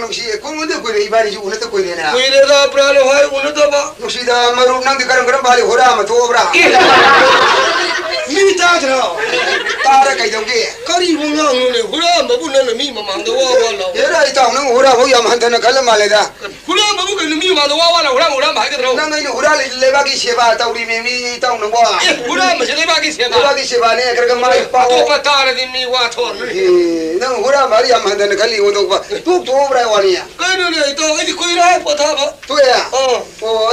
nusi ko ngunde ko le ibari ju unata ko le na ko le da pra le hai unata ba nusi da maru nang de karam karam bali hora ma to bra mi ta thra ta kai dong ge kari bu ngang ne hura ma bu na mi ma mang da wa wa la ye ra ita nang hora ho yam han thana kal ma le da hura ma bu ne mi ma da wa wa la hura ma ga thra nang ngai hora le ba ki seba ta uri me mi ta nang wa hura ma se le ba ki seba ne kar ga mai pa to pa ta ra di mi wa thor nang hora ma ri yam han thana kali wo to ba tu to bra wa ni ya kai no ne to ai ko ra pa tha ba to ya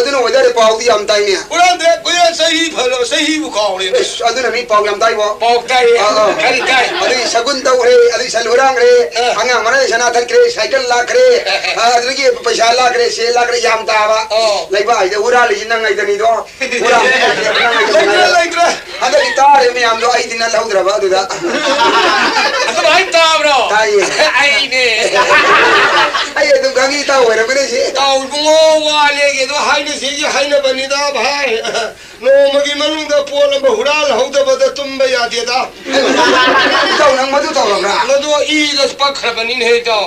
adunu wa da pa di am tai ne hura de ko ya sahi phalo sahi bu khaw le aduna mi pa yam tai bo pa tai kari tai adi sagun dau re adi salurang re anga mana sana thar kre cycle la kre adi ki paisa la kre se la kre yam ta ba lai ba ai hura li nang ai dani do hura lai tra ada gitar me am do ai din la udra ba du da asa bai ta bro tai ai ne ai du gangi ta ho re me se tau ngo wa le ge do hai ne se ji hai na bani da bhai no magi manung da pol ba hura la ho da ba da tum ba ya de da tau nang ma du tau ra ma do I da pa khra bani ne da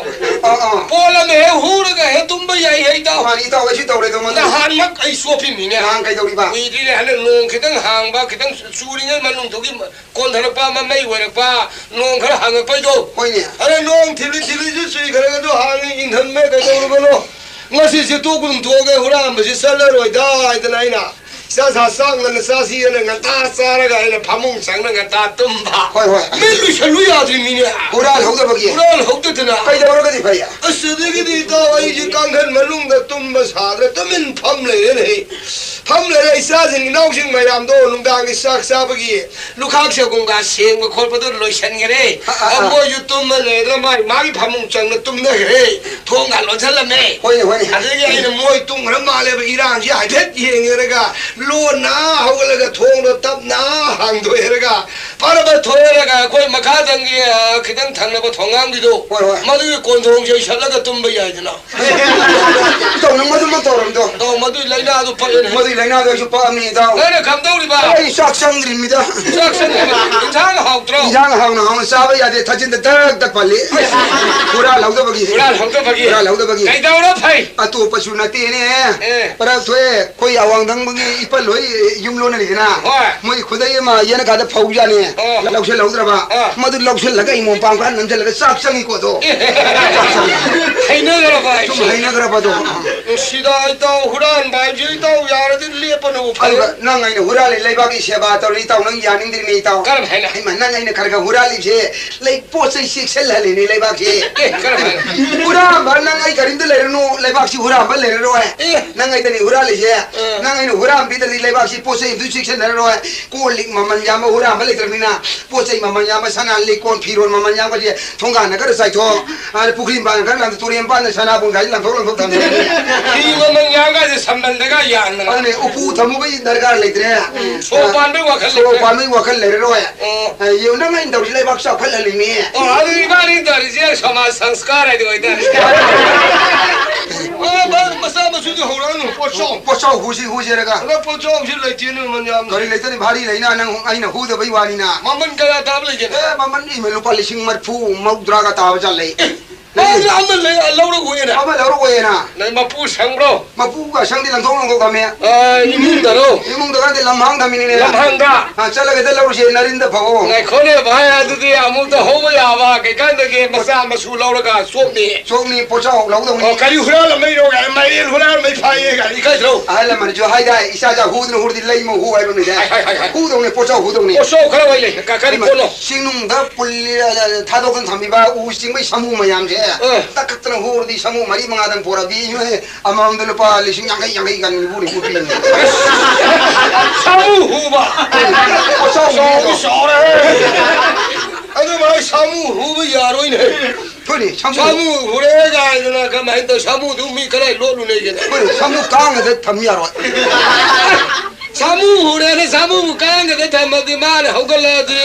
pol me hu ra ga he tum ba ya he da ma ni tau ai tau re do ma da han mak ai so phi ni ne hang kai dau ri ba wi di le han nong khitang hang ba khitang su ri ne manung to gi kon thar pa ma mai wa ra pa nong khar hang pa do koi ne are nong thili ju sui khar ga do hang in than me ga do ba lo ngasi se to gun to ge hura ma se sal roi da ai da nai na sa sang na sa si na ngan ta sa ra ga ina phamung sang na ngan ta tum ba hoi hoi me lu chalu ya di mi ne hura ho da ba gi hura ho de na kai da ro ga di phai ya as de gi di da ai ji kang khan malung da tum ba sa ra tamin pham le ne pham le sa jing nau sing mai ram do lung dang gi sak sa ba gi lu khak se gung ga seng ba khol pa do loi san ge re a mo yu tum ma le da mai ma gi phamung chang na tum na ge thong ga lo chal la me hoi hoi a de gi ina moi tung ra ma le ba irang ji ai thet ye nge ga lo na ho ga ga thong do tap na hang do ye ga para ba thoe ga koi ma kha dang gi khidang thang na ba thong ang gi do ma du kon thong je sal ga tum ba ya ji na tau nang ma du ma tau ram do do ma du lai na du pa ne ma du lai na do ju pa mi da ne kham do ri ba ai sak sang ri mi da sak sang thang hau tro yang hang na hang sa ba ya de thajin da tak pali pura lau da ba gi pura lau da ba gi kai da ro phai atu pa su na ti ne para thoe koi awang dang ba gi ipal loi yum lo na ni na moi khudai ma yana ka da phau ja ne lau se lau da ba ma du lau se la ga i mo pang kan nam se la ga sak sang i ko do kai na ra ba tum hai na gra ba do sida to huran ba ji to ya ra din le pa no phai na ngai ne hura le lai ba gi se ba to ri tau nang ya ning dir ni tau kar bhai na ai ma na ngai ne kar ga hura li se lai po sai sik se la le ni lai ba gi kar bhai hura ba na ngai karin de le no lai ba si hura ba le ro ai na ngai de ni hura le se na ngai ne hura bi de lai ba si po sai du sik se le ro ai ko lik ma man ya ma hura ba le ter ni na po sai ma man ya ma sana le kon phi ron ma man ya ba je thong ga na ka sai tho a pukrim ba ka na tu riem ba na sana bun ga lang thong tham ki ma man ya ga se sambal da ga ya na ane upu thamu ba dar gar le tre so pan be wa khal so pan me wa khal le ro ai yu na ngai dau lai ba sa khal le ni ari ba ri dar je samaj sanskar ai do idar ba masa masu de horan po so hu si re ga na po chong si lai tin man ya gari le tani bhari le na nang ai na hu da bai wani na maman ka ta le je maman ni me lu pa lising marfu maudra ga ta ba chal le ai amal le Allah ro hu na ama la ro we na na ma pu sang bro ma pu ga sang di lang thong long ga me ai ni da ro imung da de lam hang da min ne lam hang da ha chala ga de la ro je narin da phago ngai khone ba ya du de amu da ho ba ya ba ke kan de ke masa masu lo ra ga so ni po cha lo da o kari hura la mai ro ga mai hura mai phai ga ni kai ro ai la man jo hai da isa ja hu di lai mo hu ai ro ni da hu do ne po cha hu do ni o so khara wai le ka kari ko lo sinung da pulli tha do kan thami ba u sing mai samu mayam je tak tak hu di samu mari manga dang pora bi amam de pa lising yang kai kan bu ni bu pi samu hu ba o so re adu mai samu hu ba ya ro ne thôi samu hu re ga na ka mai to samu du mi krai lo lu ne ge thôi samu kang de tham ya ro samu hu re ne samu kang de tham di ma ne ho ga la di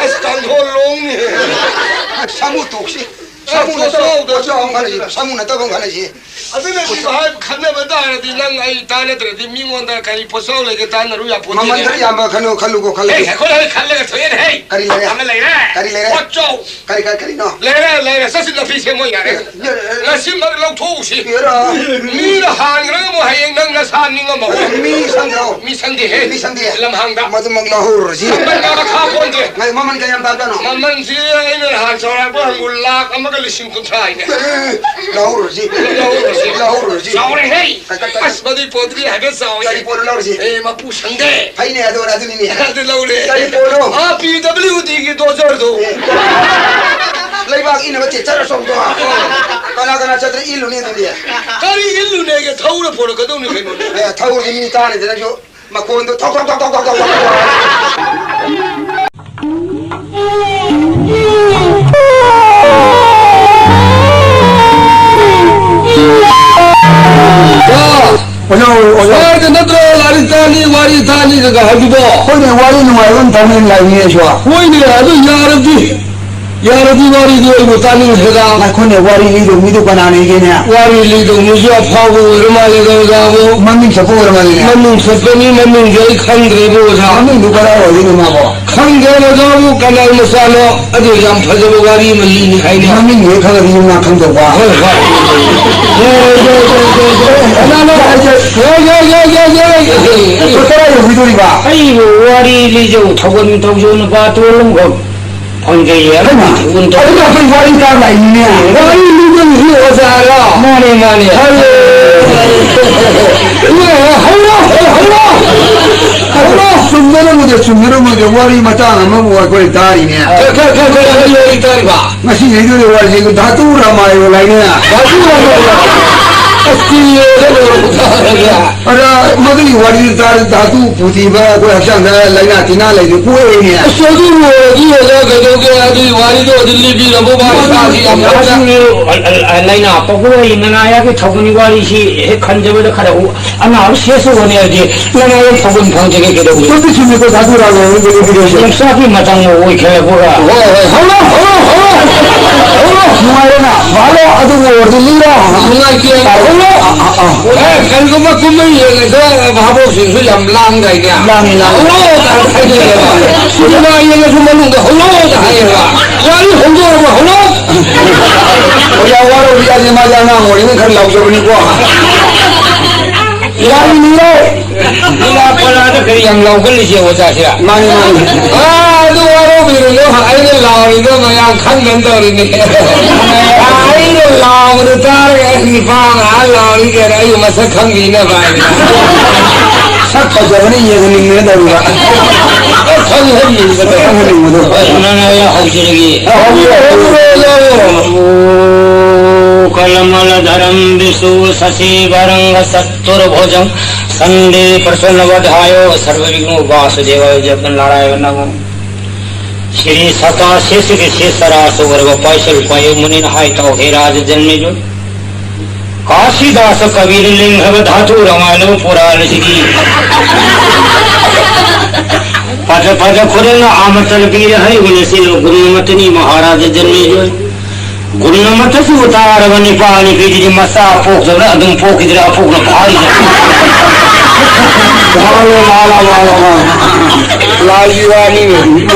as kan ho long ni samu tu si 사무나 떠본 가나지 아들네 지금 칸네만 따라디 난 아이 따내들이 미원다 가리 포서울에게 따나루야 포지 마만들이 아마 칼루고 에이 그래 칼레가 더해 가리래 가리래 어쩌 가리 너 레레 사실은 피세 뭐야래 나 신발을 놓고 오시 여라 미라 한그랑 뭐 하행 나 산닝가 뭐 미상대 람항다 맞아 먹나 호르지 내가 가본데 나 마만 그냥 받아노 만만 지에는 한 사람과 한글락 아마가 리심군 차이네 라우르지 사오래 헤이 아스바디 포드리 하겠어 가리 포르 라우르지 에이 막 부상대 파이네 아도라드니니 아들 라우래 가리 포르 아 PWD기 도저도 레이박 이네 버티 차라송도 가나 차들 일루네 되게 가리 일루네게 타우르 포르 거동네 개노네 야 타우르 미니 타네 되나죠 마콘도 톡톡톡톡톡톡 어제 나도 와리타니 그가 하기도 거기 와리는 말은 당연히 라이에 좋아 보이네 아주 야르디 와리도 이거 따는 해가 나 거기 와리리도 미도가 안 이게냐 와리리도 무지 아파하고 오랜만에 가고 만능 접고 오랜만이네 만능 섭변이 만능 저희 칸그레보자 만능 누가라 어디는 하고 칸게나 가고 까날 무사로 어디 좀 파져보 가리 멀리 하이네 만능 왜 가가 이용나 강도 봐 그거라요 위도리 봐 아이고 와리리죠 저건 도저는 봐 돌는 거 언제야 운동 아이고 앞에 와리 따라 있네 와리리는 희어사라 마네 할로 숨내는 무대 와리 맞다 안 먹어 거기 다리네 여기 다리 봐 마시 얘들이 와리 이거 다 뚜라 마요 라이네 अरे मगली वाली तार धातु पूती बा कोई हसन लाइना तिना लाइने कोई नहीं है सोदी वो ये जगह के आदि वाली तो दिल्ली भी रबो बारी साथी लाइना पको इननाया के ठगुनी वाली सी एक खंजबे द खड़ा अना शेष होने आदि लनाया ठगुन फंजे के दो तो भी चीज को धातु रा गए ये वीडियो से साथी मतंग वो खेले बोरा हेलो मुआरे ना वालो अदु वो दिल्ली रा मुंगा किया हेलो कल को मैं कुम्मे ये तो भावो सिंह लम लांग गई क्या लांग हेलो सुना ये मैं सुन लूंगा हेलो हेलो हेलो या वारो बिया जे मा जाना मोरी में घर लाओ जबनी को यार नीले नीला पला तो कहीं हम लोग के लिए हो जाए माने तो वारो भी लो आई ने लाओ इधर मैं यहाँ खान बंद हो रही है आई ने लाओ तो तार ऐसी पांग आ लाओ इधर आई मस्त खान भी ना भाई सब जबनी ये नहीं दरूगा खान है ये उन्होंने ये हो जाएगी कलमल धरम विशु शशि वरंग सत्तुर भोजं संदे प्रसन्नवधायो सर्वविघ्नो वासुदेवाय जपन नारायण नमो श्री सता शेष के शेषरास वर्ग पैसल पय मुनि हाय तो हे राज जन्मे जो काशीदास कबीर लिंग धातु रामायण पुराण की पद पद खुरन आमतल वीर हरि गुणसी गुरुमतनी महाराज जन्मे जो गुरुमत से उतार बनी पानी की जी मसा पोक जब अदम पोक इधर पोक न भारी मालो माला माला लाजीवानी में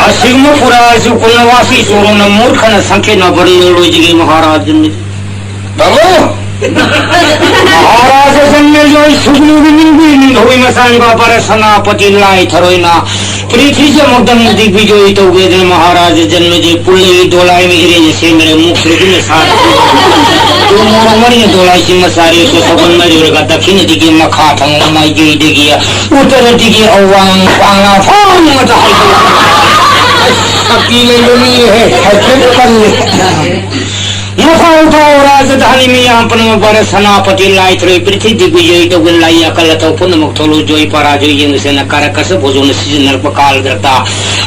असिग्म पुराज कुलवासी चोरों न मूर्ख न संख्या न बड़ी लोड़ी जी महाराज ने बाबू महाराज जन्मे जो सुगनु बिनी होई मसान बापर सनापति लाई थरोइना पृथ्वी से मुदम दिग्विजय तो वेदन महाराज जन्म जी पुल्ले दोलाई में गिरे जैसे मेरे मुख से में साथ तो मोरमरी दोलाई से मसारे तो सबन मरी का दक्षिण दिगे मखा थंग माई गई दिगे उत्तर दिगे अवांग पांगा फांग मत हाई अकेले नहीं है राजधानी में अपन बड़े सनापति लाई थोड़े पृथ्वी दिग्विजय तो लाई अकल तो पुनः मुक्तलो जोई पराजय यंग से न करकस भोजन सीजन काल करता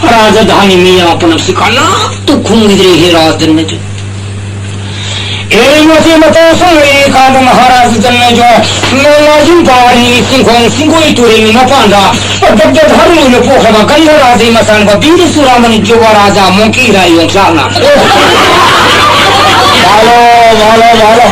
राजधानी में अपन सिखाना तो घूम गिरे ही राजधानी में एमसी मतो संगे कांड महाराज जन्म जो नवाजिन पारी सिंगोई तुरी मपांदा दब धर्म ने पोखबा गंधराजी मसान बा बीर सुरामन जो राजा मोकी राय योंसाना वालो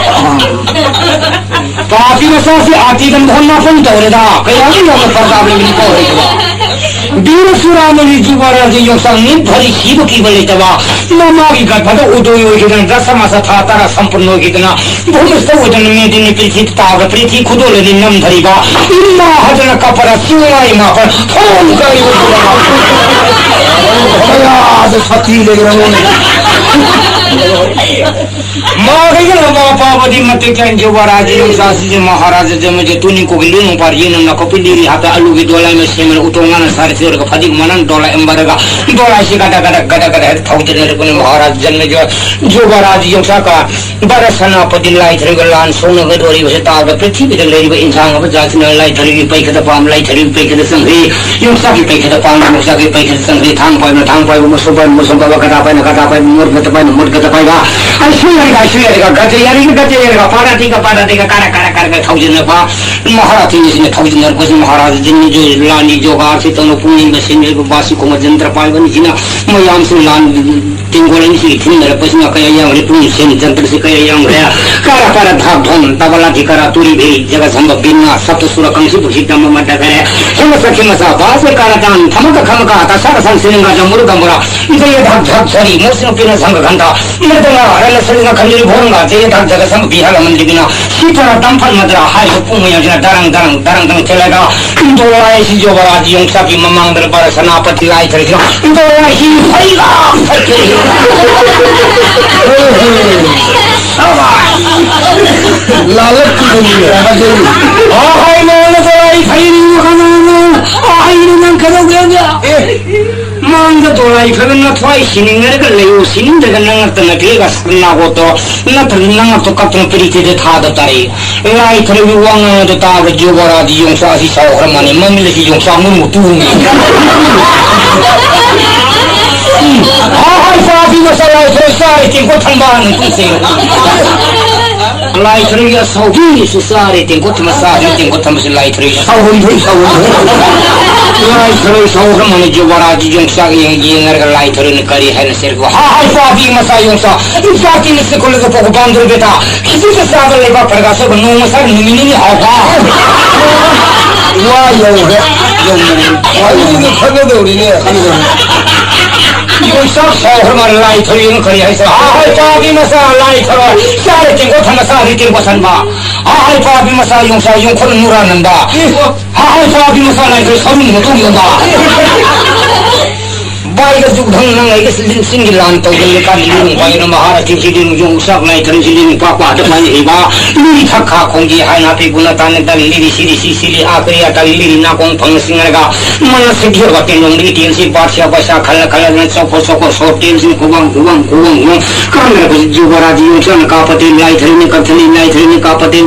पापी मसा से आती गन धन्ना फोन तोरेदा कया नि हम प्रताप ने को बीर सुरामन जो राजा योंसान नि भरी शिव की बले तबा नमागी गद उदो योगिन दसमा सथा तारा संपूर्ण योगिना भूमिस्थ उदन में दिन पृथ्वी ताग पृथ्वी खुदोले नि नम धरिबा इन्ना हजन कपर सुवाई मा पर फोन गई आज सती ले रहो मागेगा पावती मत क्या जो राज योंसासी महाराज जब जे तुनी को लिनु पर ये न को पिंडी हाथा आलू की डोला में से में उतोंगा न सारे से का फदिक मनन डोला एम्बरगा डोला से गदा थौजन रे को महाराज जन्म जो राज योंसा का बरसना पति लाई थरे गलान सोन गदोरी बसे ताग पृथ्वी के लेरी इंसान अब जाति न लाई थरी पैखत पाम लाई थरी पैखत संगे योंसा की पैखत पाम योंसा की पैखत संगे थांग पाइ मुसबा कथा पाइ मूर्ख पाइ मूर्ख पाइ बा ऐश्वर्य गजयारी पाड़ा कारा थौजन पा महाराज ने थौजन को महाराज जिन जो लानी जो गार से तनो पुनी में से बासी को मजंत्र पाइ बनी जिना मयाम से लान तिंगोलन से थिन रे पसना कया या रे पुनी से जंत्र से कया या रे कारा धाक धन तबला धिकरा तुरी भी जगह संभव बिना सप्तसुर कंसी बुझी दम मत करे हम सखी मसा बास कारा दान खमका आता सारा संसिंगा जमुर दमरा इसे धाक झरी मोसनो पिन संग घंटा मदला रल सरिना खंजरी भोरंगा जे धाक जगह संग बिहार मंदिर बिना सीता तंफल मदरा हाय पुंग या दरंग चलेगा दोलाई सी जो बराज योंसा की ममांग दरबार सेनापति लाई थरी दोलाई ही भईगा लालच की दुनिया हाय मोन दोलाई भईरी खाना हाय नन करोगे मांग दोलाई फगन थ्वाई सिनिंग रे लेयो सिनिंग दग नंग त नटेगा सन्ना हो तो न नंग तो कतन प्रीति दे था दताई लाई थरे वांग द ता जो बराज योंसा सी सावर माने ममिले सी योंसा मुन मुतुंगी हाय फाबी मसला थे सारे के को थंबान तुसे लाई थरे या सौगी से सारे ते को थमसा ते को थमसे लाई थरे सौगी लाई थरे सौर माने जो बराज योंसा ये नरक लाई थरे ने करी है न सिर को हाय फाबी मसा योंसा इनका की से को लगे को बांध बेटा किसी के साथ लेबा पड़गा सब नो मसा निमिनी होगा वाह यो खने दौड़ी ने योंसा सौर मार लाई थरे ने करी है हाय फाबी मसा लाई थरे सारे ते को थमसा री ते को सनबा हाय फाबी मसा योंसा यो खन नुरा नंदा हाय फाबी मसा लाई थरे सब न तो योंदा बाई का जुग ढंग नंग इस सिंग लान तो जल का लिंग बाई न महाराज की दिन जो सब नहीं थरी सिलिंग पापा तो नहीं हेबा ली थका खोंगी हाय ना पे गुना ताने दा ली सी आखरी आता ली ना कों फंग सिंगर का मन से ढेर का तेन ली टीएल से पाछा बसा खल न सको सो टीएल से कुबंग काम रे जो बराज योंसन का पति लाई थरी ने कथली लाई थरी ने का पति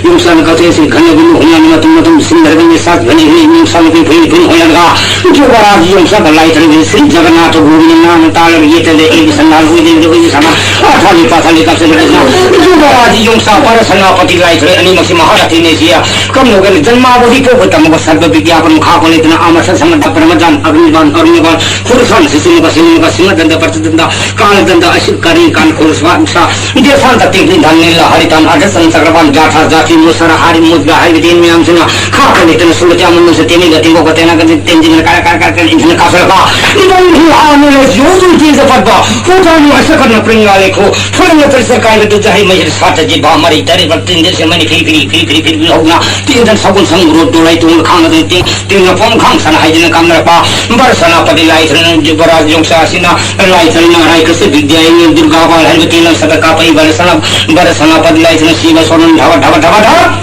योंसन का से घने गुन होया न तुम सिंगर में साथ घने योंसन के फिर होया जो बराज योंसन लाई थरी श्री जगन्नाथ गोविंद नाम ताल ये चले एक संगाल हुई देव हुई समा अथाली पाथाली का से जो बराज योंसा पर सेनापति लाई थरे अनि मसी महाराज ने सिया कम लोगन जन्मावधि को बतम को सर्व विज्ञापन खा को इतना आमस समत परमजान अग्निवान अग्निवान खुरसान सिसिन का सिंह दंड प्रचंड काल दंड अशिकारी कान खुरसान सा ये संत तीन धन ने हरितन अजसन चक्रवान जाठा जाति मुसर हारि मुद्गा है विदिन में हम सुना खा को इतना सुलजा मन से तेने गति को तेना गति तेन जिन कर इन का सरका इधर ही आने जो चीज पड़ता होता नहीं ऐसा करना प्रिंगाले को थोड़ी ना फिर से काहे तो चाहे मेरे साथ जी बा मरी तेरे पर तीन दिन से मैंने फिर होना तीन दिन सगुन संग रोड डोलाई तुम खाना देते तीन फोन खाम सना है जिन काम रे पा बरसना पति लाई थरन जो बराज योंसा सिना लाई थरन नाराय कृष्ण विद्या इन दुर्गा बाल हर तीन सब का पई बरसना पति लाई थरन शिव सोनन ढवा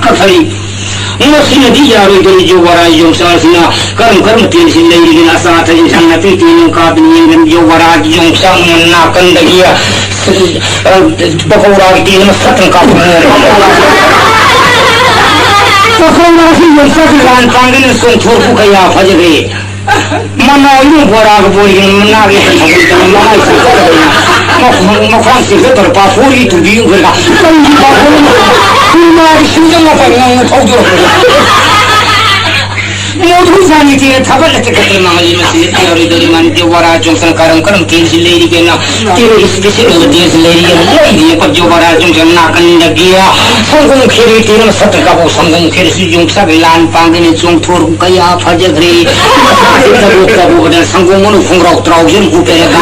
कथरी नसी नदी यारो इधर जो बराज योंसा सिना कर्म तीन से ले लेकिन असाथ इंसान न तीन का बिन जो बराज योंसा ना कंदगिया बकोरा की तीन सत्र का बकोरा से योंसा के लान कांगे ने सो छोड़ को गया फजरे मनो यूं बराग बोल मना के 막상 세서들 바포리 두비고 그러가 그말 신경만 빠는 거도 모든 사람이 뒤에 타발을 뜯을 망을리면서 여러들이만 조바라 중선 가름가름 딘실레이리게나 뒤에 스페셜로 딘실레이리게나 레이리에 조바라 중선 나간다기야 성공 캐리 뒤는 서들가고 성공 캐리 수중사비 란방근이 중토르 가야 파제그리 사세다고 그들 성공으로 공으로 들어오기는 후배가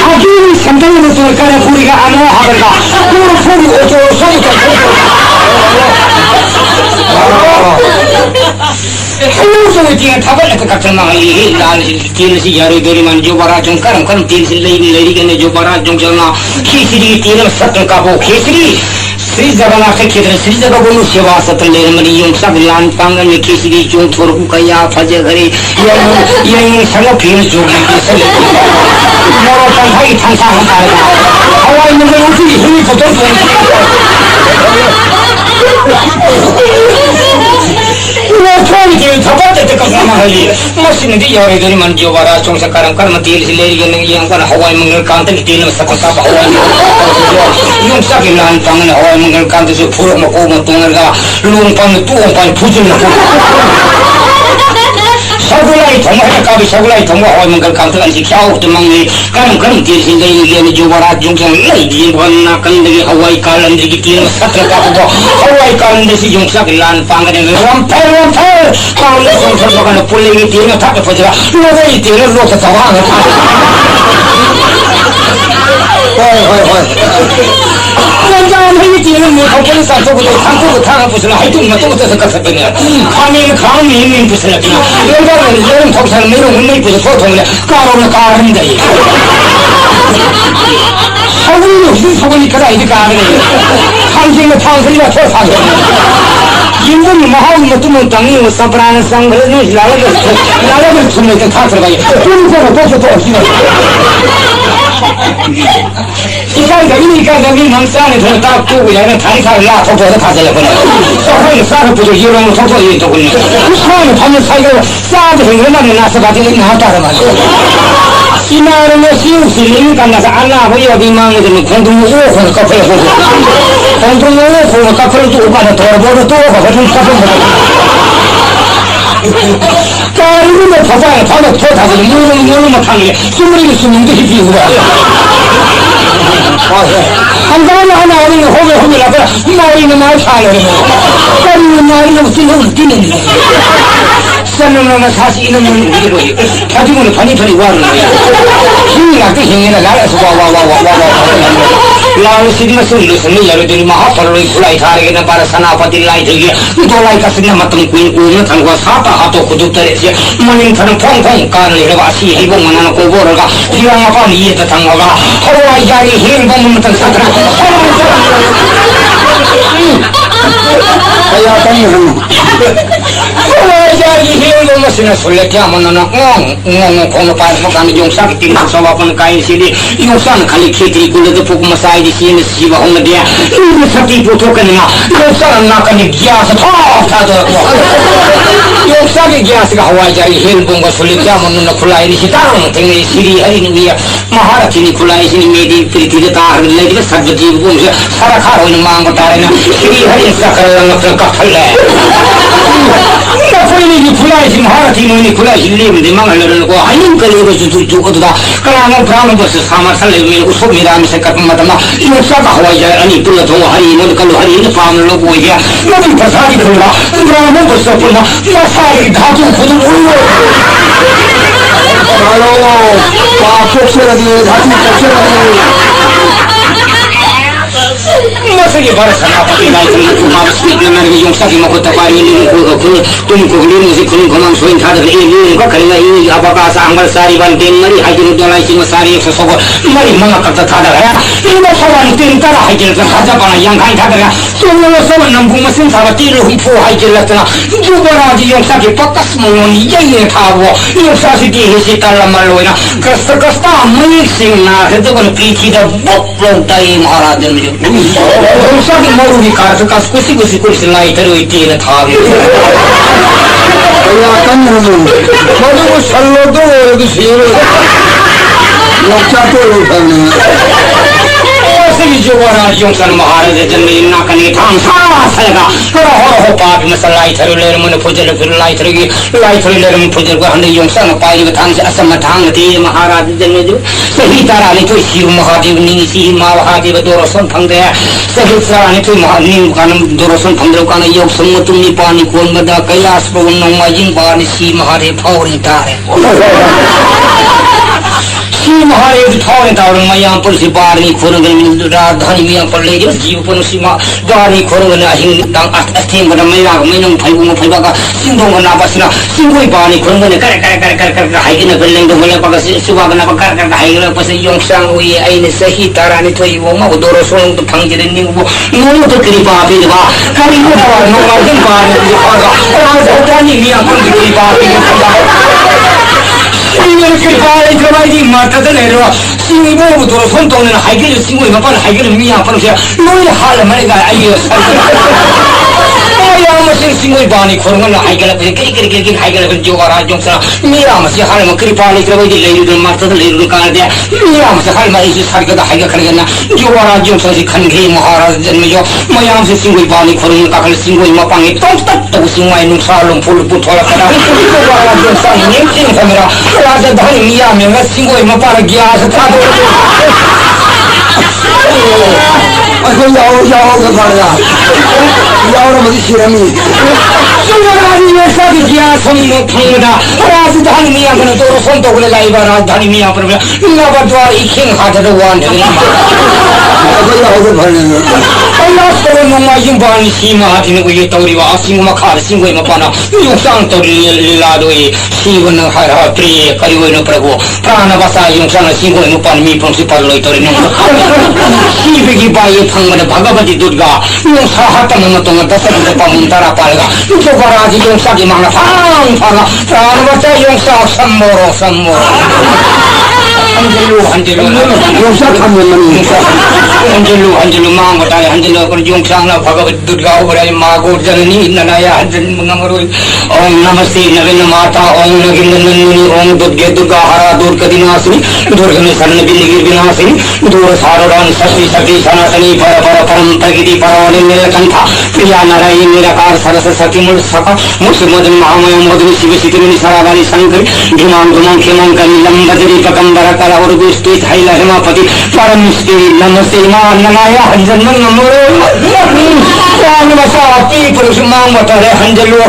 아주 상당히 돌가라 우리가 안 하거나 그걸 소리 어쩌고 Hello, dia tabal ke kacang mahali, lalu tiada si jari dari mana jubara jongkar, kan tiada si lagi kan jubara jongkarna, kisiri tiada satu kabu kisiri, Sri Jagana ke kita Sri Jagabunu sewa satu lagi mana yang sabilan panggan ni kisiri jongkar kaya fajar hari, yang sangat pilih jogi kisiri, moro tanghai thangsa hantar, awal mula uji ini betul Wah, dapat dekat sama hari. Masih nanti jauh dari mana jauh barat, cuma sekarang kan mati lagi yang kan Hawaii mengelkan tu di dalam sekolah Hawaii. Yang sakit lan pangan Hawaii mengelkan tu sepuluh maku mentungan ga, lumpang tu lumpang pujian aku. Sakulai thongwa kabi sakulai thongwa Hawaii mengelkan tu ansi kau tu mangi kan di sini yang jauh barat jungkang lagi warna kan dari Hawaii kalan dari kita satra kabu Hawaii kalan dari yang sakit lan pangan yang rampal kalau langsung terbakan pulang itu yang tak berfajar lalu itu yang lu ketawa jangan hanya dia mau kau satu betul tangan pusing itu macam tu sebenarnya kami pusing lagi yang kau sang merung ini pusing foto ni kalau karan dari 사고니 그라 이제 가네 한생의 탄생이가 더 사고 인간이 마음이 못하면 당연히 사브라는 상그는 라라를 주면 다 들어가요 그러니까 더 없이는 이까가 망상에 더 닦고 그냥 다리살을 놔서 더 가져야 보네 서서히 싸서 보죠 이런 서서히 또 그냥 그 사람이 밤에 사이가 싸도 생각나는 나서 가지고 나왔다는 말이야 이날은 시우시는 간나서 안나고 여기 망해지면 공동으로 오고 카페에 보고 공동으로 오고 카페를 또 오가서 돌아보고 또 오고 같은 카페 까르르면 봐봐요 바로 더 다들 물로만 타는 숨을 숨는 게 힘이 거야 하나 오는 호미 나가 마을이는 마을 차요 까르르면 마을이는 신경을 뛰는 사람은 사실 이놈은 우리로 가지고는 반이편이 와는 거야 힘이 나게 힘이나 나라서 와 lalu sini masih lusuh ni jadi maha perlu kulai tarik na para sanapati lai tu dia dolai kasihnya matang kuin kuin tangguh sapa atau kudu terisi maning tanam pong kan lewasi ibu mana nak kubur ga dia apa ni itu tangguh ga Hawaii jari hilang matang sakra ayah tanya Hawaii jari hilang masih nasulit ya mana nak ngong kono pas makan jong sakit tinggal sawapan kain sini jong san kali kiri kulit tu pukul masai di sini siapa orang dia ini sakit butuh kena jong san nak ni gas ada jong sakit gas ke Hawaii jari hilang bunga sulit ya mana nak kulai di sitarang tinggal siri hari ni dia Maharati ni kulai sini medi pergi tar lagi sabji bunga sarakar ini mang kotarena siri hari sakar nak terkapal Apa ini kulai sini Maharati ini kulai sini di mana lalu ko ayam kali itu tu dah kalau orang bos sama sekali usuk mira misalkan macam ini siapa Hawaii jaya ini tu lah tu hari ini kalau hari ini paham lalu ko ya nanti pasal itu lah orang bos pun pasal dhatu kudu Halo, Pak Foksir lagi, Dhatu Foksir lagi. Masih baru sanapati lai tu cuma speed nama ni yang sakit mahu tapari ni tumu ni musik ni kaman soin thada ni kau kali ni apa bahasa anggal sari banten mari hajin dolai si masari sesuatu mari mana kata thada ya ini masalah ni tentara hajin kerja pana yang kaya thada ya tumu masalah nampung mesin thada tiru humpu hajin lah tu jubara di yang sakit pakas moni yang thawo yang sakit di hisi talam malu na kasta mixing na itu kan piti dah boplong tay Maharaj ni Rusak malu ni kartu kas kusi lai terus itu nak thari. Ayah kan rumah, malu sallo tu orang tu sihir. लोग Juara Jungsan Maharaj Jandi Nakani Tang Saga Ho Papi Masalai Taruler Munapujal Light Light Pujal and the Jungsan Pai with Tang Asamatang Maharaj Jandi Sahitara to Shiv Mahadev Nisi Mahadi Doroson Pang there Sahitara to Mahani Kanam Doroson Pandokana Yok Samutumi Pani Kumada Kayas Bogum Majin Bani Si Mahade Powering Tare Maharaj Thorn Tower, my uncle Sibari, Kurgan, Radhani, uncle Lady, Gipunosima, Bari, Kurgan, a team with a Minum Paivaga, Sindom Navasina, Singui Bani, Kurgan, hiking a building, the Mulapaka, Suvaganaka, Higher, was a young son, we ain't say Tarani to you, Doro Son, the Punky, the new, no to Kripa, coming over, no Martin Bari, the Tani, me uncle Kripa. Providing Marta the Nero, singing over to a fountain and hiking, singing upon hiking me upon here. No, Halamanga, I am a singing Bonnie Corona, I get up in Kiki, I get up in Jogara Johnson, Miram, Halama Kripali, the lady, the Marta, the lady, Canada, Miram, the Halma is Haga, the Hagakana, Jogara Johnson, the Kangi, Maharaj, and Mayo, my arms is singing Bonnie Corona, singing Mapang, don't stop to sing my new salon full of Putola, Jogara Johnson, named camera. Rather than me, I'm single Mapara Gias. I go Bhagavati Durga, you Sahatamanatonga, the Pamantara Palga, you Jogaraji, you Sagimana, Pranavata, you saw some more. Angelo, Angelo, Mangata, Angelo, Jungsana, Bhagavad Durga, Margot, Janani, Nanaya, Namaru, Om Namaste, Navina Mata, Om Naginani, Om Durga, Hara, Durga Dinasi, Durga Vinasi, Durga Saran, Sati, Sati, Sanasani, Paraparam, Pagiti, Paran, Nilakanta, Priyana, Mirakar, Sarasati, Musaka, Muslim, Mahamay, Modern Civic, Saravani, Sankar, Juman, Kiman, Lambadri, Pakambara. State Haila Hemapati, Param State, Namaste, Nanaya, and the people of Mamata, Angelo,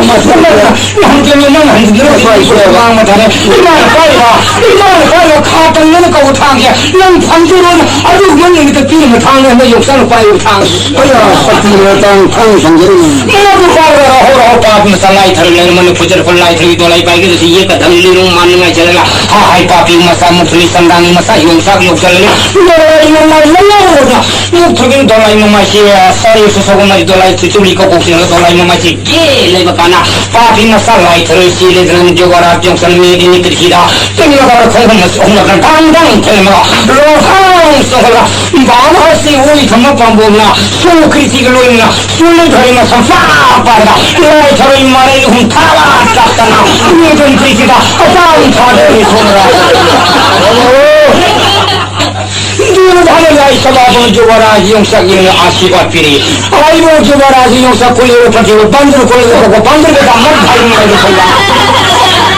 Sandani Masai, Sabi, you took in Dolai Mamashia, sorry, so much Dolai to Tulico, Dolai Mamachi, gay, Levacana, Papi Masala, Tracy, and Jogara Johnson, made in Nikita, thinking about Comas on the down, Telma, Rohan, Sola, Baba, see, we come up on Bona, so critical, so little some far, later in Marie, whom Tala, Satana, Newton Critica, a thousand Jogara, young Saki, Ashiva Piri. I know Jogara, young Sakuli, Bandra,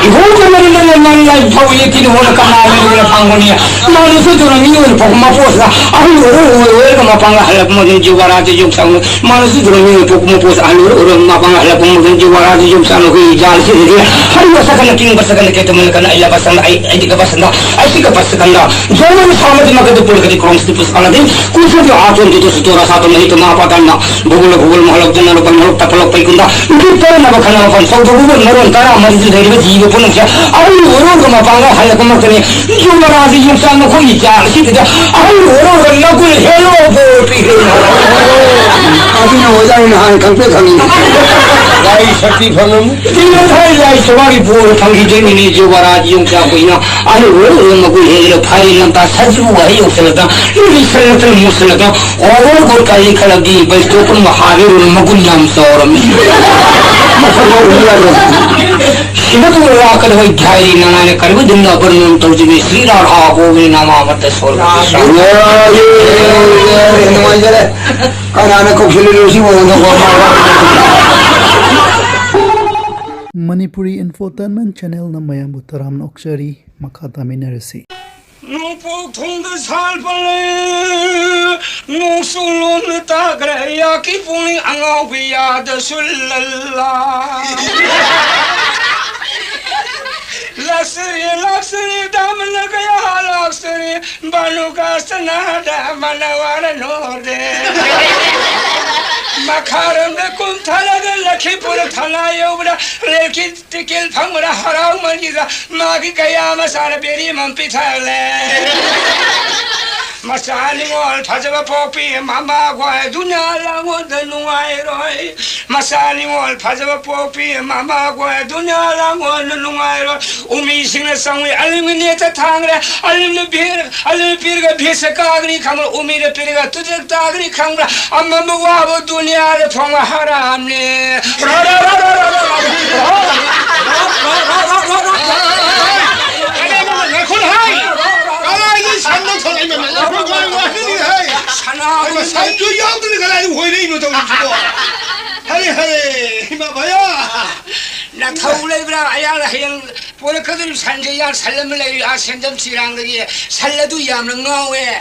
if you are a man like Poeti, who will come out of Pangonia, now you sit on a new Pomaposa. I will welcome upon a Halapon Jogara, the Joksan, Manusit, Pokmopos, and Mapanga Halapon, Jogara, the Joksan, who is Jan City. I was second king, but second Ketaman, I love us, and I think a Pasanda, I think a Pasanda. German Samat Makatu, the Cross to Paladin, who should your art to Stora Sato, Mapatana, Bugul, Malok, General, Tapalo Pekunda, you turn up a canal from South Google, Moron, Maris, I will go Mapanga, Halakamaki, Jumarazi, Yusan, Kuija, I will go hello, I don't know, I can't 아이 삭디 방음 이거 살자 저기 보고 당기쟁이니 저거라 용자고이나 아니 왜 먹고 얘를 파일은 다 사지고 와 욕설다 이리 살았다 못 살았다 어거까지 칼라디 발톱은 하비를 먹고 남서럼 먹고 올라가 시나도 와까지 거기 자리 나나네 가지고 등나 버는 도지비 श्रीराधा गोविंद नामा मत soul Manipuri Infotainment Channel na mayambu taram nokshari makata minarasi. Nupok thongda salpale nusulun tagre ya ki puni angau biya da sulalla Laksari damna kaya laksari baluka sanada manawara norde Makaram da kuntala da Lakhipur thala yobra reki tikil phamra harau manjida magi kaya masara beri mampi thale Masali wal phajaba popi mama gwa dunya lango danungai roi Masali wal phajaba popi mama gwa dunya lango danungai roi umi singna sangwe alimne ta thangre alimne bir ga bhesa kagni khamra umi re pirga tujak tagni khamra amma wa bo dunya re phanga haramne 나 타올래브라 아야라 해양 보내 그들 산재야 살려면 아 sen점 지랑들이 살려도 야는 나오에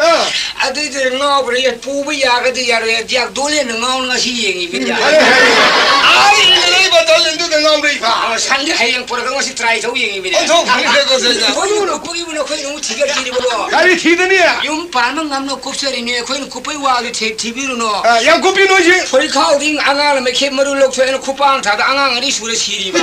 아들들 나오버려 부부야 그들 야로 약 돌리는 나오는 것이 얘기입니다 아이 내가 돌린도 나오래 봐 산재 해양 보러 간 것이 트라이 저 얘기입니다 거기는 거기 너무 지겹지리고 가리 티드니야 용 반은 남노 곱설이네 거기는 곱이 와도 TV로 너 야 곱이 노지 소리 카우딩 아가는 캐머를 놓고는 쿠팡 타다 아가는 수레 시리바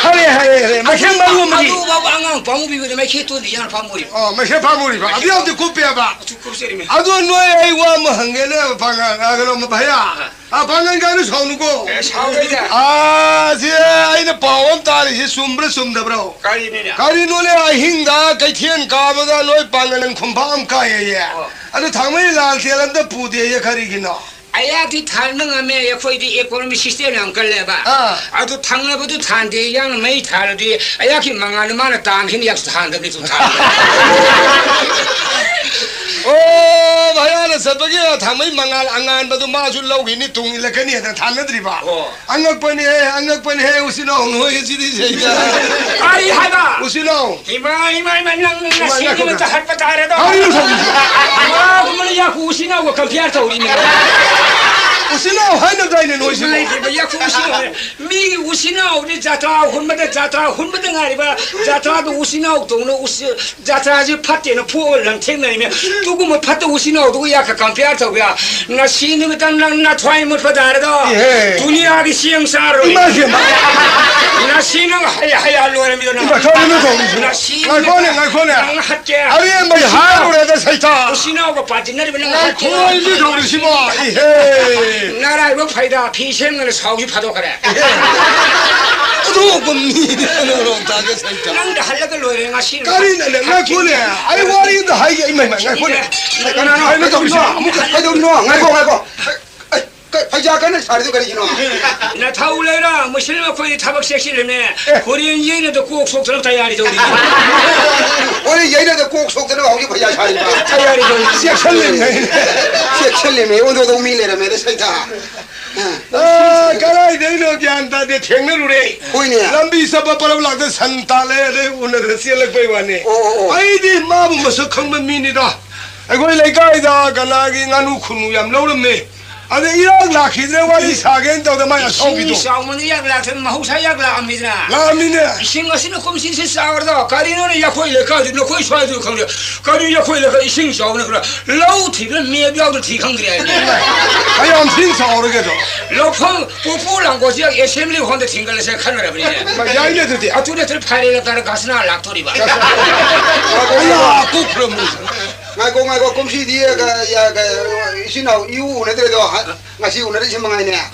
하래 마켓 말고 뭐지 아도 바보 안강 방우비거든 마켓 또 니야 방우리 마켓 파무리 봐 아디 어디 곱이야 봐 곱설이네 아도 너의 이와 뭐 한게네 방안 아 그럼 뭐 봐야 아 방안 가는 서누고 사오이다 아 제 아이네 바원 따리시 숨브로 가리네냐 가리 노래 아hin다 가이티엔 가보다 너의 방안은 콤밤 가예예 아도 당연히 날때란데 부대에 가리기나 아야디 탈능하면 거기디 이코노미 시스템이 안 걸려봐 아도 탕나보도 탄데 양 메이 탈디 아야키 망하는 만에 당신이 약속 한다고 좋다 오 마야나 서버기야 당연히 망할 안간 봐도 마줄 나오기니 동일래 그니한테 탄나들이 봐 안각번이 해 우시노 너의 지리세야 아이 하다 우시노 이마 낭낭 시기면 다 할바 다래도 아유 아 그러면 야 우시나고 컴퓨터 우리네 우시노 하는 다이는 우시노 야 우시노 미 우시노 우리 자타 혼마다 가리바 자타도 우시노 동네 우시 자타지 파티는 포랑 땡내면 누구 뭐 파트 우시노 누구 야 컴퓨터야 나 시는 나 트라이 못 받아래도 두니아기 시행사로 나 시는 하야 로라미도 나 시는 나코네 할게 아니 뭐 하루에도 살다 우시노고 빠진나리 나 코일이 더르시마 이헤 나라 이거 파이다 피생을 사오기 파도 그래 또 봄니는 다게 살다 난다 할려가 로랭아 시 까리네 나 코네 아이 와리도 하이게 이마 나 코네 아이는 좀 있어 아무것도 하도 없노 아이고 하자가는 사리도 가리지노 나 타올래라 뭐 실마 코이 타박 섹시르네 코리안 예네도 꼭 속처럼 타야리도 오늘 얘네들 꼭 속들어 오기 봐야 사리다 타야리도 섹셀림에 오늘도 밀레라메 살다 아 가라이 내려 비안다 내 탱내루래 보이네 람비 사바 바라블라데 산탈레 오늘 시엘렉 베이와네 아이디 마부 머서 컹면 미니다 아이고 레가이다 가나기 나누 쿠누 얌 로르메 아니 이런 라키드레 와리 사겐 떠다마야 소비도 싸우면 약라든 마우사 약라합니다 라미네 이싱어시는 꼼신시 싸워도 가리노는 약호일레 가지 너 거기 쏴도 강려 가리 약호일레 가 이싱 싸우는 그래 라우티를 미야비하고 티강그래야 아야 싱사 오르게도 로펑 뽀뽀랑 고지야 예셈리 혼데 팅글레세 카노라 버리네 야이네들이 아투레들 파리를 따라 가스나 락토리 봐 아야 꼭 아이고 꼼시 뒤에 가야 신나 이후 오늘도 같이 오늘은 신망하네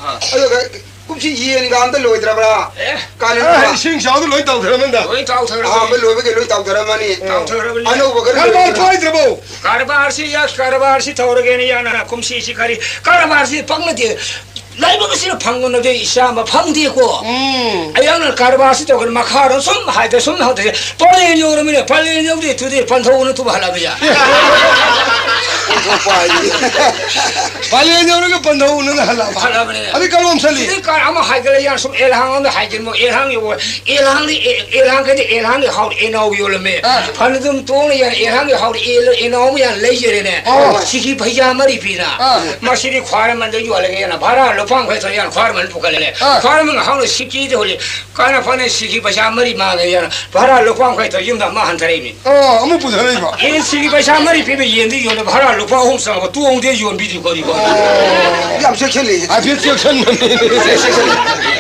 굽시 이해니까 안들 로이더라브라 까는 싱샤도 로이 따오더라면다 로이 따오더라 아뭐 로이게 로이 따오더라마니 따오더라니 아노 버거 가르바 파이드라보 가르바르시 야 가르바르시 타오르게니 야나 곰시시 가리 가르바르시 빵나디 라이브가 방문을 이샤마 방디고 아야는 가르바시도 그 마카로 숨 하이데 숨 하데 빨리 요러면 빨리 요리 두디 반토는 두 발라비야 빨리 요러게 반토는 할라 발라비네 아니 깔롬 살리 이 까마 하이글 야숨 엘항은 하이긴 뭐 엘항이 뭐 엘항이 하우 에나오 요르메 반좀 돈이 야 엘항이 하우 에나오야 레이저네 시기 바야마리 비나 마시리 과라만도 요알게나 바라 방에서 야 과르면 부갈래 과르면 하루 시키지 홀리 까나 판에 시키 바샤 머리 마게야 바라 로방에서 임다 마한 사람이 아무 부자네 이거 이 시키 바샤 머리 비비 연디 요는 바라 로방 홍사고 두옹대 연 비디 거리고 얌세 켈리 아 비트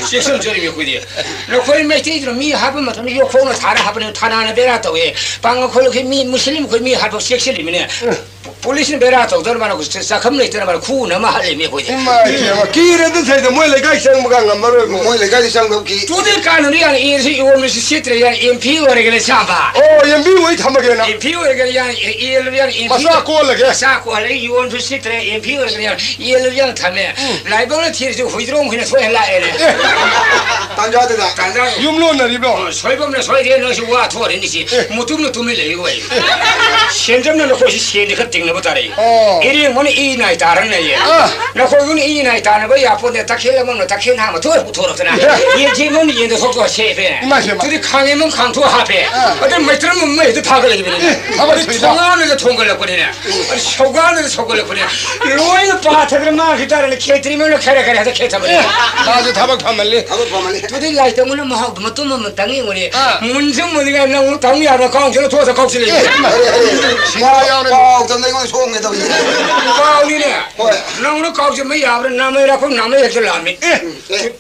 섹션 저리 그디 너 거기 메시지로 미 하면 더 이거 코너 다른 하면 타나는 베라도 왜 방어 콜로케 미 무슬림 거미 하고 섹션이네 폴리스는 베라도 더만 그 사컴네 있잖아 구 너무 할래미 거기 기레든 세도 뭐래 가이상 뭐가 말고 뭐 레가지 상급기 두들 까는 야 이르시 요는 시트레 야 임피오르게 샤바 연비 왜 참마게나 임피오르게 야 이르야 임피 마사 콜레게 사고래 요는 시트레 임피오르게 야 이르야 타메 라이브는 티르지 후이드롱 그냥 소해라에네 단자되다 간다 юм로나 리브로 소이범네 소이데 너시 와 토르니시 무tumno tumile 이거 현점는 거기 시에니까 띵는 거다래 이리 뭐니 이 나이 다르네 나 거기는 이 나이 다르는 거 야포데 딱해라면 딱해나면 더 부터럽잖아 이 지금 얘도 속도 세배 둘이 강해면 강도 하배 어떤 메트르면 메도 파걸리게 되네 아버지 통안에서 통걸려 버리네 쇼관에서 쇼걸려 버리네 로이는 바타들만 기다리는 케트리면 캐레캐레 해서 케트버리네 나도 타박 파말리 둘이 라이 때문에 뭐 하고 뭐 또는 당이 우리 문정 뭐니가 나 당이 알아 강제로 도와서 거기를 와 어떤 이거 소음에다 가오리네 나무는 가오지 뭐 야브는 남이라고 남의 얘기라미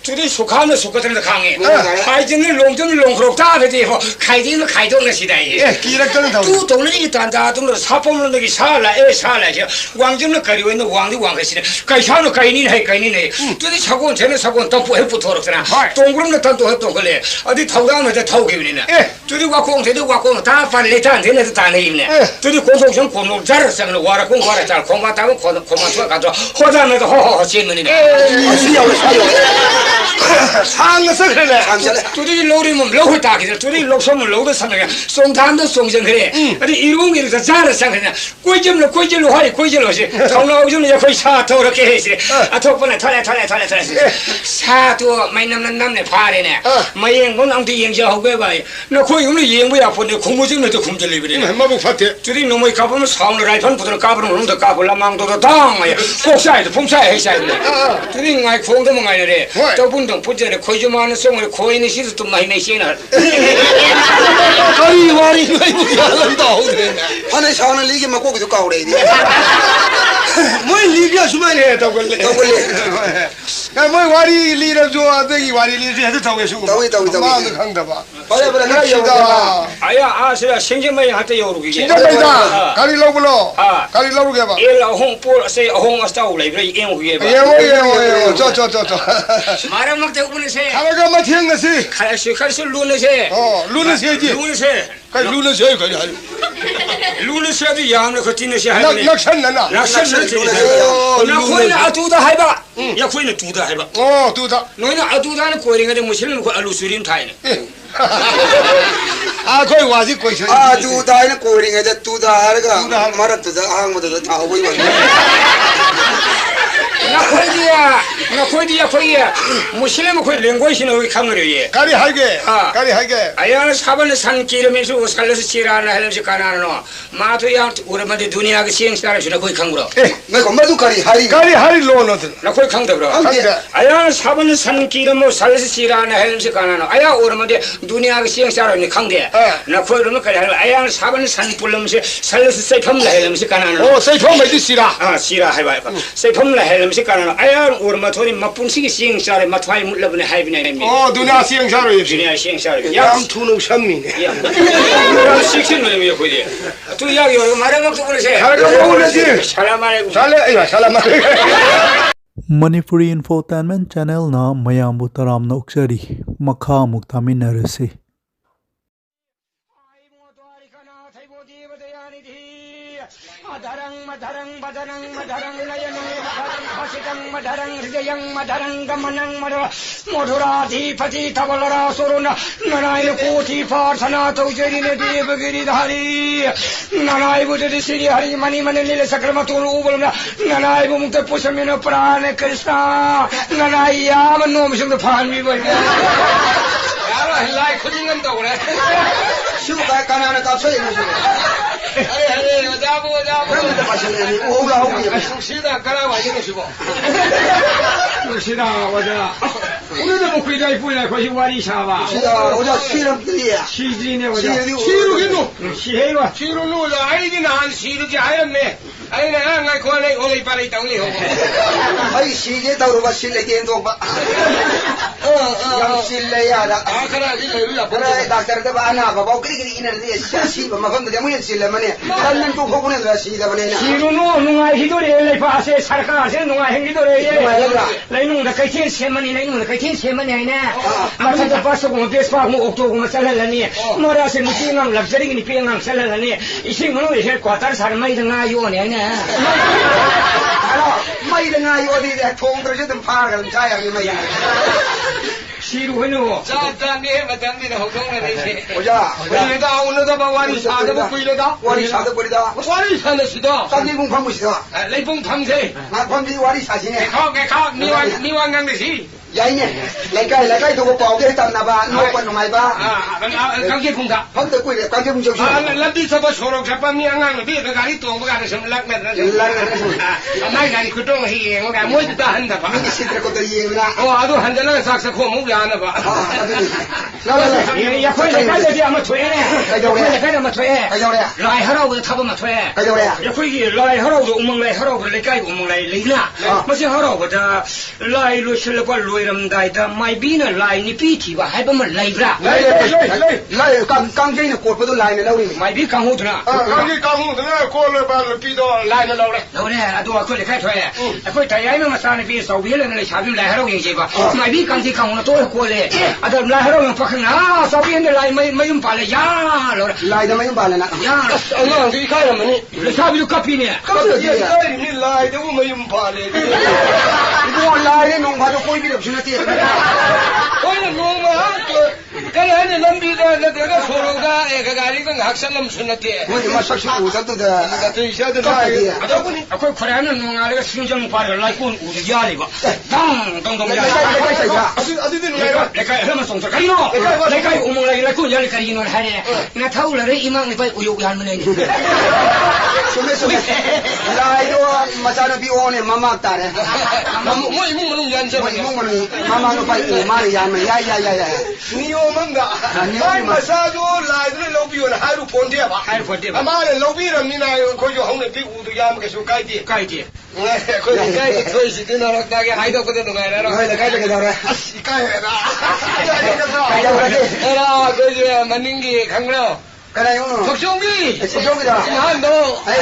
둘이 속하면 속거든요 강에 하이진은 롱전은 롱크롭 다 되지 가이디는 가이동는 시대에 기락거는 다 또 돈을 이딴다 돈을 사범는 게 살라 왕전은 가리고 있는 왕이 왕가시네 가이샤는 가이니네 둘이 사고는 쟤는 사고는 또 부해부터럽잖아 동그름는 단도 했던 걸래 어디 타오가면 타오게 되네 둘이 와공 대도 와공 다 팔레타 안 되는 다 내리네 둘이 공속성 공동 자르서는 와라 공와라 잘 공마다고 공마 쳐 가서 호자면서 호호호 지면이네 상에서 그래 둘이 로리면 로를 따기들 둘이 록소면 로도 사는 송탄도 송정 그래 어디 일공일에서 자르서 그냥 꼴점로 하리 꼴점로 시 통나오주는 옆에 사토 이렇게 해시 아 덕분에 털에 사도 많이 남네 파래네 마행은 아무도 영자하고 해봐 너 거기 오늘 영부야 보내 공무증도 굶들리버리네 마북 파테 둘이 너무 가보면 사오는 라이펀 부드러 까부는 놈도 까불라 망도도 당아야 꼭사이도 봉사에 해사이네 둘이 나이 공도 먹아야래 더분동 부전에 거주만하는 성을 고인의 시도 좀 많이 내시나 거리 와리 이거 한다 하늘 샤워는 리기만 고기도 까오래 뭐 리비아 수만해 더걸래 뭐 와리 리를 좋아하더니 와리 리를 해도 타고해주고 마음도 강다봐 빨리 나야 아야 아세야 생전만이 한테 요르기 진짜다 가리로 불러 가리로 해봐 일라 홍볼 세 홍아스타우 레이브레 이행오게 봐 예모 저 말은 막 대고 보내세 가라가 마티행 것이 칼시 루네세 루네세지 루네세 루네세 가리 루네세도 야함을 거치네세 하네 낙산나나 낙산나나 나 코이는 아두다 해봐 야 코이는 두다 해봐 두다 너희는 아두다는 코이링한테 무실은 그 알루수린 타이네 거기 와지 거기 두다는 꼬링에다 두다 하르가 말았다 항모도 다 오고 있네 나 코이디야 무실은 코이 랭고이시는 우리 카메라에 가리 하게 아야 사번에 산 기름에서 살려서 지라나 하면서 가나노 마도야 우리만데 두니아가 시행사를 주나 거기 강구로 내가 엄마도 가리 로너들 나 거기 강대로 아야 사번에 산 기름을 살려서 지라나 하면서 가나노 아야 우리만데 두니아가 시행사를 강대 나 거기로 가리 아야 사번에 산 불러면서 살려서 세품을 하면서 가나노 세품 어디 시라 시라 해봐 세품을 하면서 가나노 아야 우리만 돈이 막분식이 시행사를 마트와이 물러보내 하이비네 두냐 시행사로 두니아 시행사를 양투는 샴미네 야 식신을 왜 거기 또 이야기 말하면 또 그러세 잘가 먹으려지 살라말레이쿰 살라말레이쿰 Manipuri Infotainment Channel na mayambu taram na uksari makha muktaminarase. Madarang madarang badarang madarang layanang madarang pasidang madarang hridayang madarang gamanang madhurati pati tavalara suruna nanay koti parsana taujari devagiri dhari nanay budri siri hari mani mani nila sakramatul ubulna nanay bumukta pusamina prana krishna nanay yaman nomisung da phanmi bani yara hilai khudingam tawre Siu ka kanana ka sai ni. अरे जाबो ओला हो गया सीधा करा वाली नहीं सुबह सीधा वजह उन्हें तो मुखी जाई पुई ना कोई वाली शाबा सीधा ओला सीरम दिया सीजी ने वजह Siru gino. सीहेवा Siru nu la ai di nan siru ki ayam me. Ai na ngai ko le olai parai tang le ho. भाई सीजे तो बस सिले के दो yang sile ya da Akara di le la Kena doktor tu bana apa bau kiri kiri ini dia si macam tu dia mungkin sila mana dan tu kau punya dah si dah mana Siru नो नुंगा हिदो रे ले पासे सरकार से नुंगा हिदो रे ये ले नुंग दा कइथिन सेमनी ले नुंग दा कइथिन सेमनी हैना माथा तो पासो को बेस पा को ओक्टो को मसला लनी मोरा से मुची नंग लग्जरी नि पे नंग सला लनी इसी मनो ये क्वार्टर सार मई दंगा यो ने हैना mai dengan ayu di dah thong terus itu par kan saya ni mai Siru हनो Sa tan ni ma tan ni ho dong na ni. oja Ni da unu da ba wari sa da ba kui le da. wari sa tu boleh dah Wari sa na si da. kami pun kamu sih dah Lai pung tham se. nak kami wari sa sini Ke kau ni wan ngang ni si. ya ini lekai tu kau bau ke tak naba nak pun mai ba Kang ke kung da. hang tu kui kami pun jauh Ladi sa ba sorok sa pa mi angang bi ka gari tong ba ka sa lak met na. Mai gari ku tong hi ng ga mo ta han da ba. ini si terkau teriak lah Oh adu han da na sak sa ko mu ya na ba. Lah या कोई लेकर दे दिया मत होए ने कोई लेकर मत होए Kau dah लाई हराव द थाब मत होए Kau dah या कोई लाई हराव द उमंग लाई हराव द लेkai उमंग लाई लेना मसे हराव द लाई लो छल को लोइरम दाइ द माइ बिन लाई नि पीथि बा हाइब म लाइब्रा lai kang jadi nak kau tu lai ni lau ni माइ बि कांगु थना Kang ke kang hu na ko le ba le pi do lai na lo le. लो ने अदो कोई लेkai थोए कोई तयाइ में मसाने बि सौ बि ले ने छाबि लाई हराव ये बा माइ बि कांग कांगु न तो को ले अदो लाई हराव पखना सौ बि ने लाई mai um pala ya lo lai dah mai balik nak ya Angang di kai ma ni. le sabi lu kapi ne Ka ye kai ni lai de wo ma yum pa le. itu lai ni nong baru kau bila sudah tiada Ko na no ma to. Ka ya ni lam bi da na da sorok da e ka gari ka hak sa lam sun na te. kau ni masak sih udah tu dah Ka te sha da lai. Ada pun aku Quran nungal ke sinjang par lai pun udah jadi ba. Dang ya. lekai saja Adu din lai ba. Lekai sama song sekali no. Lekai umur lai pun jadi kari no hari. Na tahu lah imang ni pai uyuk yan mana ni. sume lai tu macam nabi orang ni mama tak ada Mo imu manung yan sa. Mui mung mani mama nu pai mari ya ya Ni o mang da. Mai ma sa jo lai de lo bi na ha ru pon de ba. Hai pun dia. Ama le lo bi ram ni na ko jo hong ne bi u du ya ma ke su kai ti. Kai je. Ko kai ti thoi si tin na ta ke hai do ko de no ngai ra. hai lekai lekai dah dah Si kai ra. kai dah dah Era ko je maning gi khang lo. kai yang nu Thok chong gi. sejauh kita Han do. hai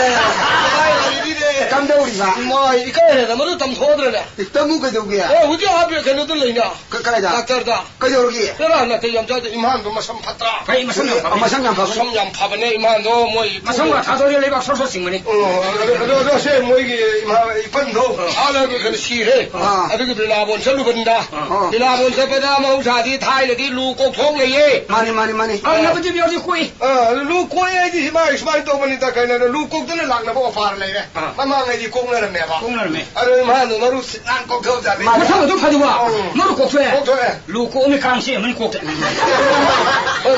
Ai di de. kam dah uri ba Mai kai ra ma ru tam tho de na. temu ke tu kia Eh hu ja ha bi ke no tu le na. kai dah Doctor da. kai dah uri Era na te yam cha de imam do ma sam phatra. Pai masam na. masang nampak Sam yam pha ba ne imam do moi. Masam na thado le ba so sing mani. Đó sẽ mỗi cái mà phân thô, là cái cái gì thế, cái là bọn sẽ lục bần đa, thì là bọn sẽ phải ra mà ông xã đi thay là đi lục cột thong này ye, mani Ah, na pun dia koi. lục quay ấy thì mà tôi mình ta cái này lục cột tức là lạc là bao phар này này, mà mang cái gì cũng là mẹ ba, Kong na me. mà nó lục ăn cột thâu ra đấy, Masam tu phadu ba. No ko cột fe. thôi, Lu ko mi kang se man ko.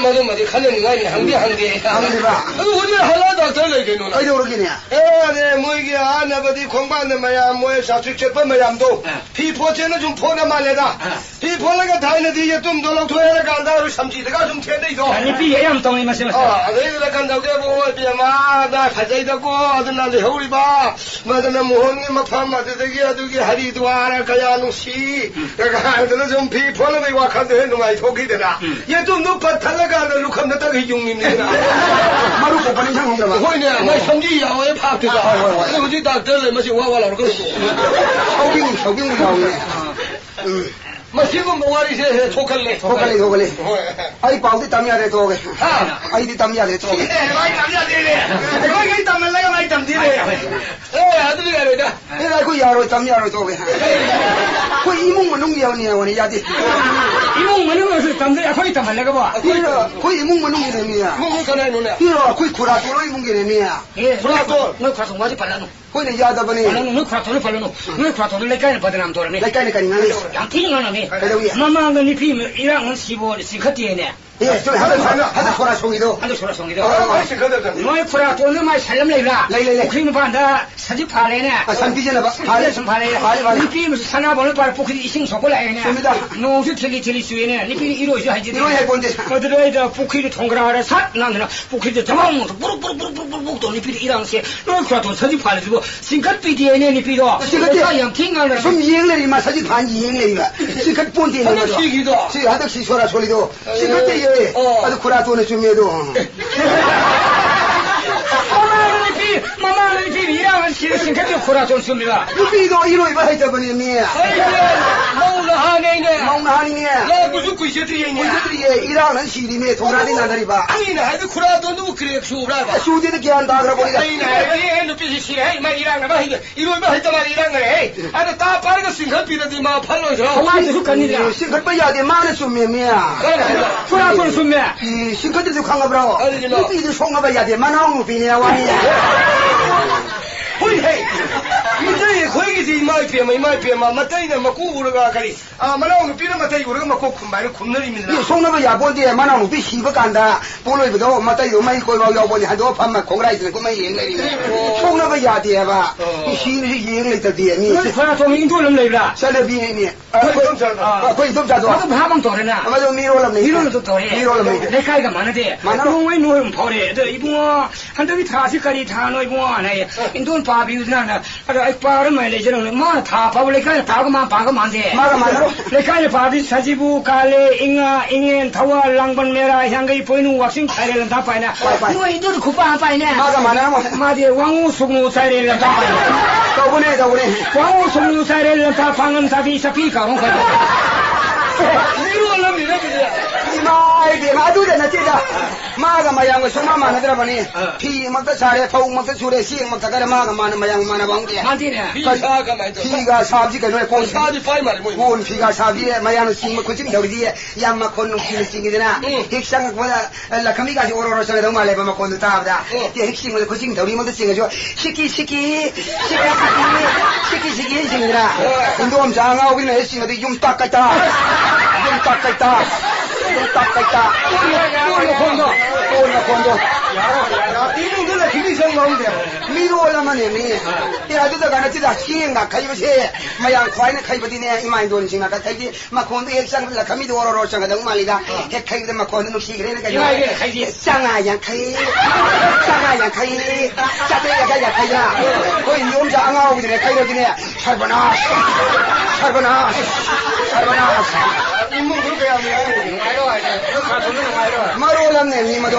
mà nó đi khăn này ngay hàng đi, Hàng đi ba. Ủa như là đó tới lấy cái nó, kai dah uri ni này mỗi cái anh là đi không bán được mà làm mỗi sản xuất chế phẩm mà làm đâu, phi phô trên nó chúng phô nó mà lấy ra, phi phô là cái thái này thì tụm đó lâu thôi là cái đó rồi thậm chí là cái chúng thiên đây rồi. Ni pi yam tong ni masam. đấy là cần đầu tiên bố bây giờ mà đã phải dây đó cô, đó là để hậu đi ba, 맞으나 무언이 마파마드되게 아두기 하리도하라 가야 누시 내가 하더는 좀 비포는 와칸데 누가이 토기되라 얘좀 높아 탈라가는 루칸다 따기 용님이나 마루 고파는 향 그러면 호이네 나 성지 야외 파트가 우리 닥터를 마시 와와라고 그러고 셔빙 나오네 마시고 뭐와리세 토칼레 도갈래 아이 바우디 담야래 도게 아이디 담야래 도게 많이 남자들이네 거기 담을 내가 많이 담디네 아들이 가려다 내가 그 야로 담야로 도게 그 이몽 문ung 야오니 야오니 야디 이몽 뭐는 것을 담들 거기 담을래가 봐. 그 이몽 문ung 게네미야 뭐 가네 누나 그 쿠라토로 이몽 게네미야 예, 너 쿠라토 맞이 발라노. 그네 야다버니 발라노 너 쿠라토를 발라노. 너 쿠라토를 내가 받으람 돌아네. 라이카네 까니나니 양팀이 하나네. 그래도야 마마가 니피 이랑은 시보 시커티에네. 예, 좀 하다 소라 송이도 한도 소라 송이도. 맛이 거든 너의 쿠라토는 많이 살람래라. 레이레이레이. 우크리는 반다 사지 팔래네. 아 산비제나 봐 발레 좀 발레. 발레 니피 무슨 사나보는 발 포크리 이싱 속을라이네. 됩니다. 노수 틀리 수에네. 니피 이러지 하지. 이거 해본데 어디로에다 포크리 통그라하라 사 나는 포크리 잡아먹어. 뿌르뿌르뿌르뿌르 또 니피 이랑세. 너 쿠라토 사지 팔래지고 싱컷 비디에네 니피도. 사양 팅가는. 좀 이행내리 마 사진 반 이행내리가 시컷 본데 있는 거죠 시기도 시 하덕 시소라 소리도 시컷 때 아주 쿠라토는 좀해도 마마는 니피 이랑은 싱컷 쿠라토 씁니다. 루피도 이로 이봐 했더니 미야 뭔가 하네네 마음나 하니네 나 무슨 구이셔들이냐 우리들이 일하는 시림에 동라리 나들이 봐 아니나 하도 쿠라도 누구 그래 수라봐 수디도 걔한다 그러 보니까 아니나 얘 눈빛이 싫어 막 이랑 봐 이거 이러면 할 때만 이랑 그래 아니 다 빠르게 싱글비라도 막 팔로서 하와이 쑥간이야. 싱컷 빠야 돼 많은 숨면 미야 쿠라토는 씁매. 이 싱컷들도 강가브라고 아니지, 뭐. 루피도 송가봐야 돼 만나온 루피냐 와니야 호이 헤이 이제 거기서 이마이 피마 맞다이네 막 구부러가 가리 아 말하고 비는 맞다이 우리가 막고 금발을 굽느립니다 이 송나봐 야본데 만나온 루피 시버 간다 볼로이도 맞다이도 많이 거고 야본데 한도 판마 공라이스는 그만 이행내리 송나봐 야대 봐 시는 이행내다 뒤에니 너 쿠라토는 인도를 내라. 살레비니 거의 좀 자도 나도 하방 도래나. 아마도 미로람네 이러는 또 도래. 미로람네 내 가이가 많은데. 너왜 노름 포래. 너 이봉아 한더기 타시까지 다 너 이봉아 나에 인도는 바비우드나. 아이 빠르 말래 저런 뭐다 바블레 가이 바가만 돼. 마가 만으로 내 가이 바비 사지부 갈래 잉아 잉엔 타와 랑번 메라 향가이 보이는 왁싱 차이를 다 파이나. 너 인도도 굿바 파이네. 마가 만으로 마디 왕우 속노 차이를 다 파이나. 더보네 왕우 속노 차이를 다 방은 사비 사피 가롱 가자. 미루얼라 미라비야 이마이게 마두데나 찌다 마가 마양을 소마 만하더라보니 피 막다 잘해 파우 막다 줄에 시행 막다 가래 마가 많은 마양 많아 방게 만디네. 비사가 말도 피가 사비가 노래 공 사지 파이 말이 뭐 온 피가 사비에 마양은 싱마 코칭 더리디에 양마 콘는 피는 싱이잖아 핵상 보다 라카미가 오로로 서에 너무 말래 봐 콘도 따다 이 핵싱을 코칭 더리면도 싱어줘 시키 싱이라 운동함 장하고 있는 핵싱어도 용 닦았다 콘도 이분들은 기리성 나온대 미로 올라만 해미 야 저도 가나 지다 시행가 가이버세 마양 과이는 가이버디네 이마인 돈 싱가 가이디 마콘도 핵상 라카미도 오로로 서가 너무 말리다 핵카이도 마콘도 녹시 그래는 가이디 쌍아양 카이 짜대야 카이야 거의 용자 앙하고 그래 카이로디네 살바나 인문 그렇게 하면 마로 올랐네 니마도